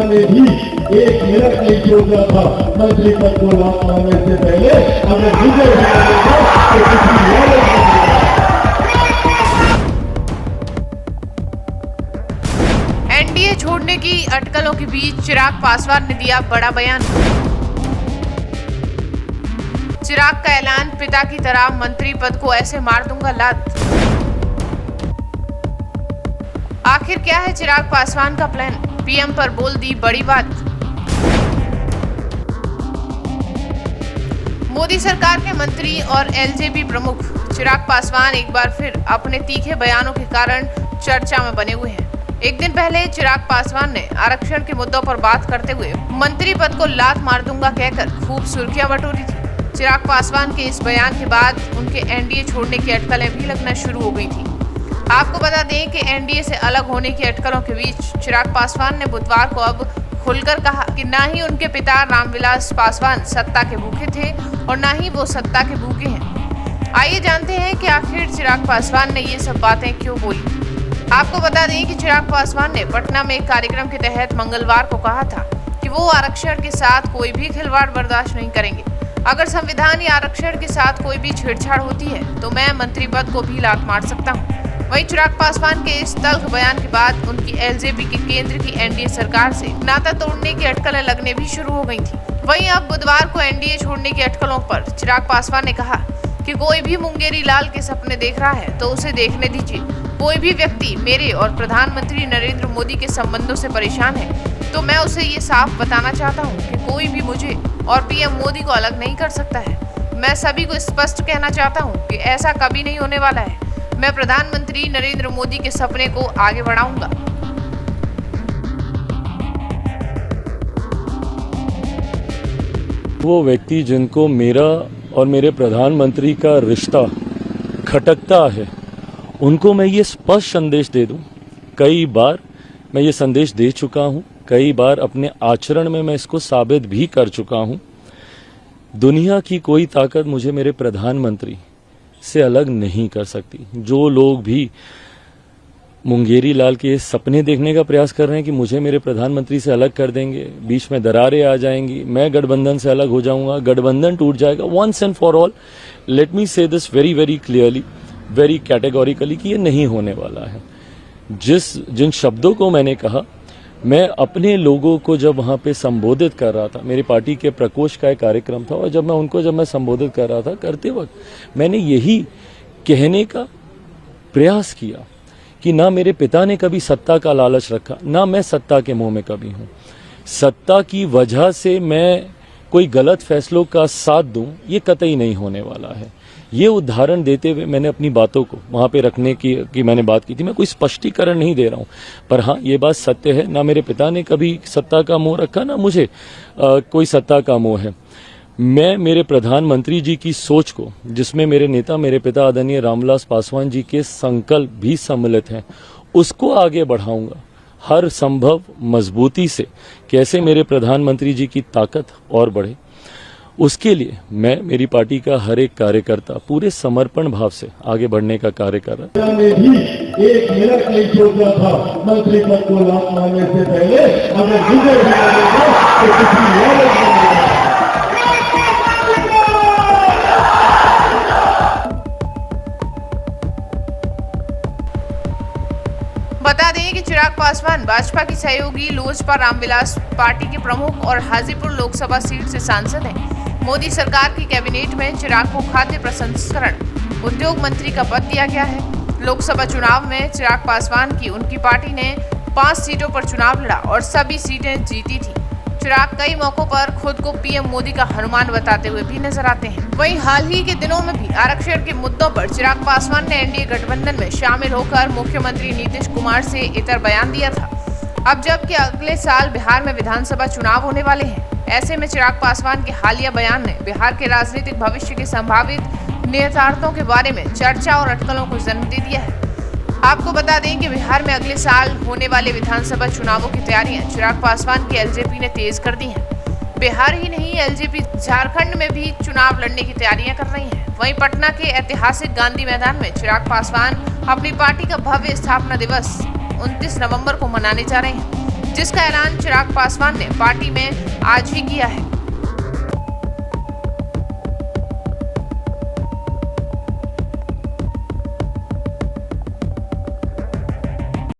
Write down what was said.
में भी 1 मिनट नहीं छोड़ना था मंत्री पद को लाभ पाने से पहले। अगर मुझे तो किसी लालच नहीं। एनडीए छोड़ने की अटकलों के बीच चिराग पासवान ने दिया बड़ा बयान। चिराग का ऐलान, पिता की तरह मंत्री पद को ऐसे मार दूंगा लात। आखिर क्या है चिराग पासवान का प्लान? पीएम पर बोल दी बड़ी बात। मोदी सरकार के मंत्री और एलजेपी प्रमुख चिराग पासवान एक बार फिर अपने तीखे बयानों के कारण चर्चा में बने हुए हैं। एक दिन पहले चिराग पासवान ने आरक्षण के मुद्दों पर बात करते हुए मंत्री पद को लात मार दूंगा कहकर खूब सुर्खियां बटोरी थी। चिराग पासवान के इस बयान के बाद उनके एनडीए छोड़ने की अटकलें भी लगना शुरू हो गई थी। आपको बता दें कि एनडीए से अलग होने की अटकलों के बीच चिराग पासवान ने बुधवार को अब खुलकर कहा कि ना ही उनके पिता रामविलास पासवान सत्ता के भूखे थे और ना ही वो सत्ता के भूखे हैं। आइए जानते हैं कि आखिर चिराग पासवान ने ये सब बातें क्यों बोली। आपको बता दें कि चिराग पासवान ने पटना में एक कार्यक्रम के तहत मंगलवार को कहा था कि वो आरक्षण के साथ कोई भी खिलवाड़ बर्दाश्त नहीं करेंगे। अगर संविधान या आरक्षण के साथ कोई भी छेड़छाड़ होती है तो मैं मंत्री पद को भी लात मार सकता हूँ। वहीं चिराग पासवान के इस तल्ख बयान के बाद उनकी एलजेपी के केंद्र की एनडीए सरकार से नाता तोड़ने की अटकलें लगने भी शुरू हो गई थी। वहीं अब बुधवार को एनडीए छोड़ने की अटकलों पर चिराग पासवान ने कहा कि कोई भी मुंगेरी लाल के सपने देख रहा है तो उसे देखने दीजिए। कोई भी व्यक्ति मेरे और प्रधानमंत्री नरेंद्र मोदी के संबंधों से परेशान है तो मैं उसे ये साफ बताना चाहता हूँ कि कोई भी मुझे और पीएम मोदी को अलग नहीं कर सकता है। मैं सभी को स्पष्ट कहना चाहता हूँ कि ऐसा कभी नहीं होने वाला है। मैं प्रधानमंत्री नरेंद्र मोदी के सपने को आगे बढ़ाऊंगा। वो व्यक्ति जिनको मेरा और मेरे प्रधानमंत्री का रिश्ता खटकता है उनको मैं ये स्पष्ट संदेश दे दूं। कई बार मैं ये संदेश दे चुका हूं, कई बार अपने आचरण में मैं इसको साबित भी कर चुका हूं। दुनिया की कोई ताकत मुझे मेरे प्रधानमंत्री से अलग नहीं कर सकती। जो लोग भी मुंगेरी लाल के सपने देखने का प्रयास कर रहे हैं कि मुझे मेरे प्रधानमंत्री से अलग कर देंगे, बीच में दरारें आ जाएंगी, मैं गठबंधन से अलग हो जाऊंगा, गठबंधन टूट जाएगा once and for all, let me say this very very clearly, very categorically कि ये नहीं होने वाला है। जिन शब्दों को मैंने कहा, मैं अपने लोगों को जब वहां पे संबोधित कर रहा था, मेरी पार्टी के प्रकोष्ठ का एक कार्यक्रम था और जब मैं संबोधित कर रहा था, करते वक्त मैंने यही कहने का प्रयास किया कि ना मेरे पिता ने कभी सत्ता का लालच रखा, ना मैं सत्ता के मोह में कभी हूं। सत्ता की वजह से मैं कोई गलत फैसलों का साथ दूं, ये कतई नहीं होने वाला है। ये उदाहरण देते हुए मैंने अपनी बातों को वहां पे रखने की मैंने बात की थी। मैं कोई स्पष्टीकरण नहीं दे रहा हूं, पर हाँ ये बात सत्य है, ना मेरे पिता ने कभी सत्ता का मोह रखा, ना मुझे कोई सत्ता का मोह है। मैं मेरे प्रधानमंत्री जी की सोच को, जिसमें मेरे नेता मेरे पिता आदरणीय रामविलास पासवान जी के संकल्प भी सम्मिलित हैं, उसको आगे बढ़ाऊंगा हर संभव मजबूती से। कैसे मेरे प्रधानमंत्री जी की ताकत और बढ़े, उसके लिए मैं, मेरी पार्टी का हर एक कार्यकर्ता पूरे समर्पण भाव से आगे बढ़ने का कार्य कर रहा है। में भी 1 मिनट नहीं छोड़ना था मंत्री पद को लाभ पाने से पहले। अगर मुझे तो किसी लालच नहीं। बता दें कि चिराग पासवान भाजपा की सहयोगी लोजपा रामविलास पार्टी के प्रमुख और हाजीपुर लोकसभा सीट से सांसद हैं। मोदी सरकार की कैबिनेट में चिराग को खाद्य प्रसंस्करण उद्योग मंत्री का पद दिया गया है। लोकसभा चुनाव में चिराग पासवान की उनकी पार्टी ने 5 सीटों पर चुनाव लड़ा और सभी सीटें जीती थी। चिराग कई मौकों पर खुद को पीएम मोदी का हनुमान बताते हुए भी नजर आते हैं। वहीं हाल ही के दिनों में भी आरक्षण के मुद्दों पर चिराग पासवान ने एनडीए गठबंधन में शामिल होकर मुख्यमंत्री नीतीश कुमार से इतर बयान दिया था। अब जबकि अगले साल बिहार में विधानसभा चुनाव होने वाले हैं, ऐसे में चिराग पासवान के हालिया बयान ने बिहार के राजनीतिक भविष्य के संभावित निहितार्थों के बारे में चर्चा और अटकलों को जन्म दे दिया है। आपको बता दें कि बिहार में अगले साल होने वाले विधानसभा चुनावों की तैयारियां चिराग पासवान की एलजेपी ने तेज कर दी हैं। बिहार ही नहीं, एलजेपी झारखंड में भी चुनाव लड़ने की तैयारियां कर रही हैं। वहीं पटना के ऐतिहासिक गांधी मैदान में चिराग पासवान अपनी पार्टी का भव्य स्थापना दिवस 29 नवंबर को मनाने जा रहे हैं। जिसका ऐलान चिराग पासवान ने पार्टी में आज ही किया है।